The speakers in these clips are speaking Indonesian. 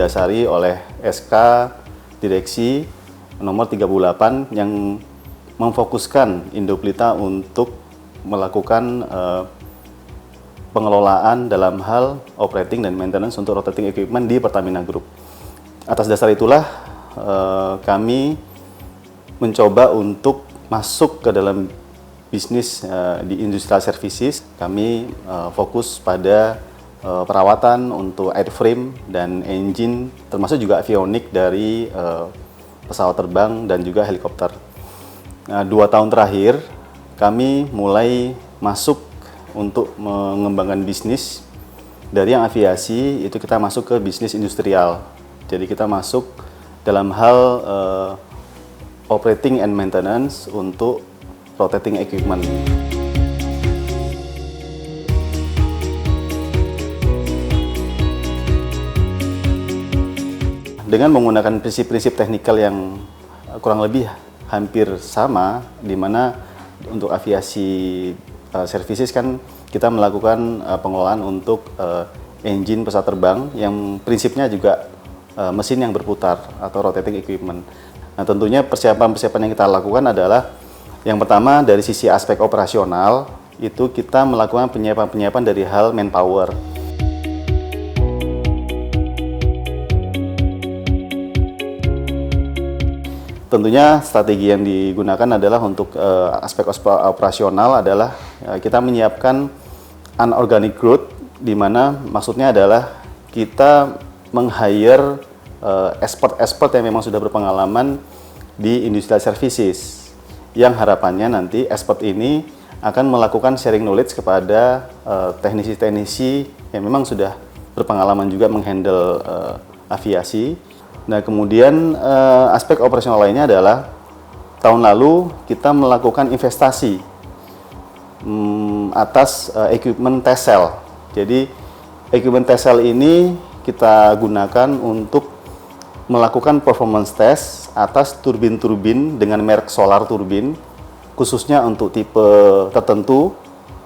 didasari oleh SK Direksi nomor 38 yang memfokuskan Indoplita untuk melakukan pengelolaan dalam hal operating dan maintenance untuk rotating equipment di Pertamina Group. Atas dasar itulah kami mencoba untuk masuk ke dalam bisnis di industrial services. Kami fokus pada perawatan untuk airframe dan engine, termasuk juga avionik dari pesawat terbang dan juga helikopter. Nah, 2 tahun terakhir kami mulai masuk untuk mengembangkan bisnis dari yang aviasi, itu kita masuk ke bisnis industrial. Jadi kita masuk dalam hal operating and maintenance untuk rotating equipment. Dengan menggunakan prinsip-prinsip teknikal yang kurang lebih hampir sama, di mana untuk aviasi services kan kita melakukan pengelolaan untuk engine pesawat terbang yang prinsipnya juga mesin yang berputar atau rotating equipment. Nah, tentunya persiapan-persiapan yang kita lakukan adalah yang pertama dari sisi aspek operasional, itu kita melakukan penyiapan-penyiapan dari hal manpower. Tentunya strategi yang digunakan adalah untuk aspek operasional adalah kita menyiapkan unorganic growth, di mana maksudnya adalah kita meng-hire expert yang memang sudah berpengalaman di industrial services, yang harapannya nanti expert ini akan melakukan sharing knowledge kepada teknisi-teknisi yang memang sudah berpengalaman juga menghandle aviasi. Nah, kemudian aspek operasional lainnya adalah tahun lalu kita melakukan investasi atas equipment test cell. Jadi equipment test cell ini kita gunakan untuk melakukan performance test atas turbin-turbin dengan merek Solar Turbine, khususnya untuk tipe tertentu,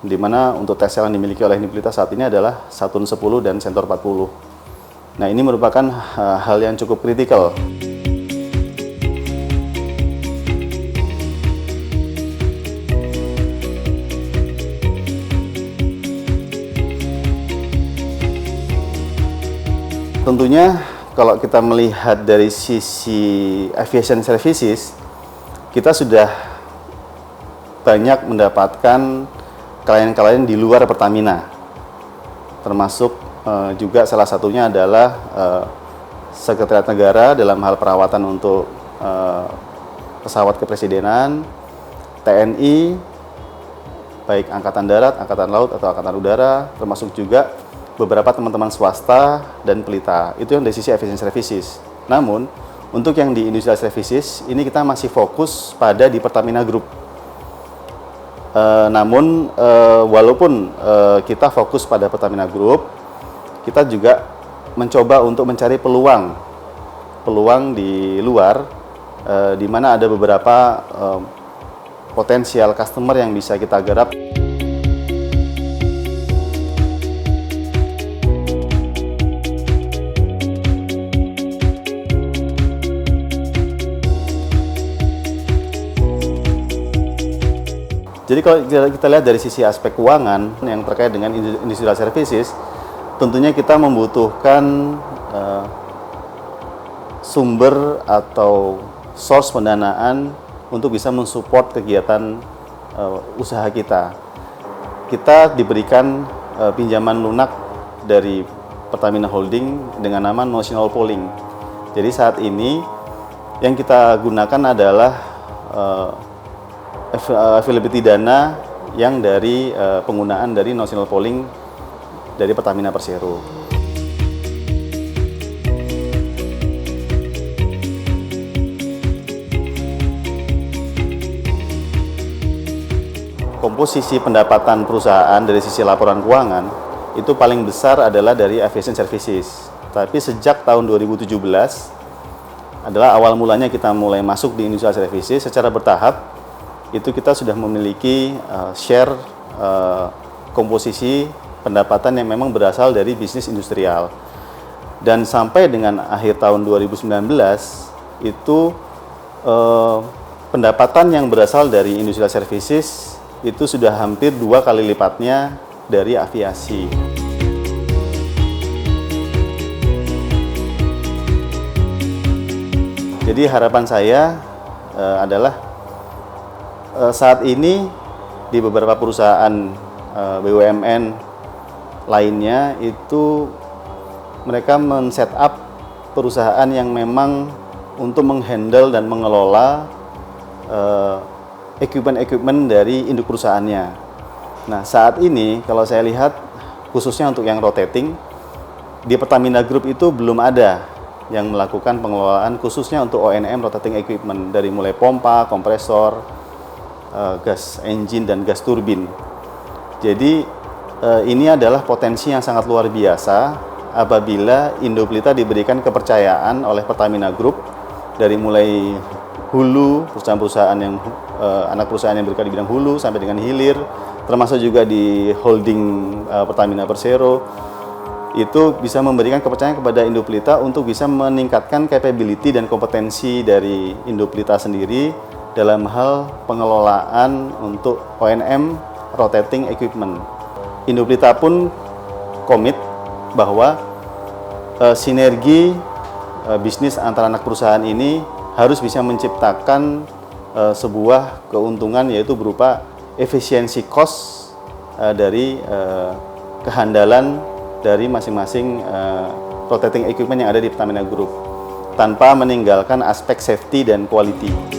di mana untuk test cell yang dimiliki oleh Indoplita saat ini adalah Saturn 10 dan Centaur 40. Nah, ini merupakan hal yang cukup kritikal. Tentunya kalau kita melihat dari sisi aviation services, kita sudah banyak mendapatkan klien-klien di luar Pertamina, termasuk juga salah satunya adalah Sekretariat Negara dalam hal perawatan untuk pesawat kepresidenan, TNI, baik Angkatan Darat, Angkatan Laut, atau Angkatan Udara, termasuk juga beberapa teman-teman swasta dan pelita. Itu yang dari sisi aviation services. Namun, untuk yang di industrial services, ini kita masih fokus pada di Pertamina Group. Namun, walaupun kita fokus pada Pertamina Group, kita juga mencoba untuk mencari peluang di luar, di mana ada beberapa potensial customer yang bisa kita garap. Jadi kalau kita lihat dari sisi aspek keuangan yang terkait dengan industrial services, tentunya kita membutuhkan sumber atau source pendanaan untuk bisa mensupport kegiatan usaha kita. Kita diberikan pinjaman lunak dari Pertamina Holding dengan nama notional pooling. Jadi saat ini yang kita gunakan adalah availability dana yang dari penggunaan dari notional pooling dari Pertamina Persero. Komposisi pendapatan perusahaan dari sisi laporan keuangan itu paling besar adalah dari aviation services. Tapi sejak tahun 2017 adalah awal mulanya kita mulai masuk di industrial services secara bertahap. Itu kita sudah memiliki share komposisi pendapatan yang memang berasal dari bisnis industrial. Dan sampai dengan akhir tahun 2019 itu pendapatan yang berasal dari industrial services itu sudah hampir 2 kali lipatnya dari aviasi. Jadi harapan saya adalah saat ini di beberapa perusahaan BUMN lainnya itu mereka men-set up perusahaan yang memang untuk menghandle dan mengelola equipment dari induk perusahaannya. Nah, saat ini kalau saya lihat khususnya untuk yang rotating di Pertamina Group itu belum ada yang melakukan pengelolaan khususnya untuk O&M rotating equipment dari mulai pompa, kompresor, gas engine dan gas turbin. Jadi ini adalah potensi yang sangat luar biasa apabila Indoplita diberikan kepercayaan oleh Pertamina Group dari mulai hulu, perusahaan-perusahaan yang anak perusahaan yang bergerak di bidang hulu sampai dengan hilir, termasuk juga di holding Pertamina Persero, itu bisa memberikan kepercayaan kepada Indoplita untuk bisa meningkatkan capability dan kompetensi dari Indoplita sendiri dalam hal pengelolaan untuk O&M rotating equipment. Indoplita pun komit bahwa sinergi bisnis antara anak perusahaan ini harus bisa menciptakan sebuah keuntungan, yaitu berupa efisiensi cost dari kehandalan dari masing-masing rotating equipment yang ada di Pertamina Group tanpa meninggalkan aspek safety dan quality.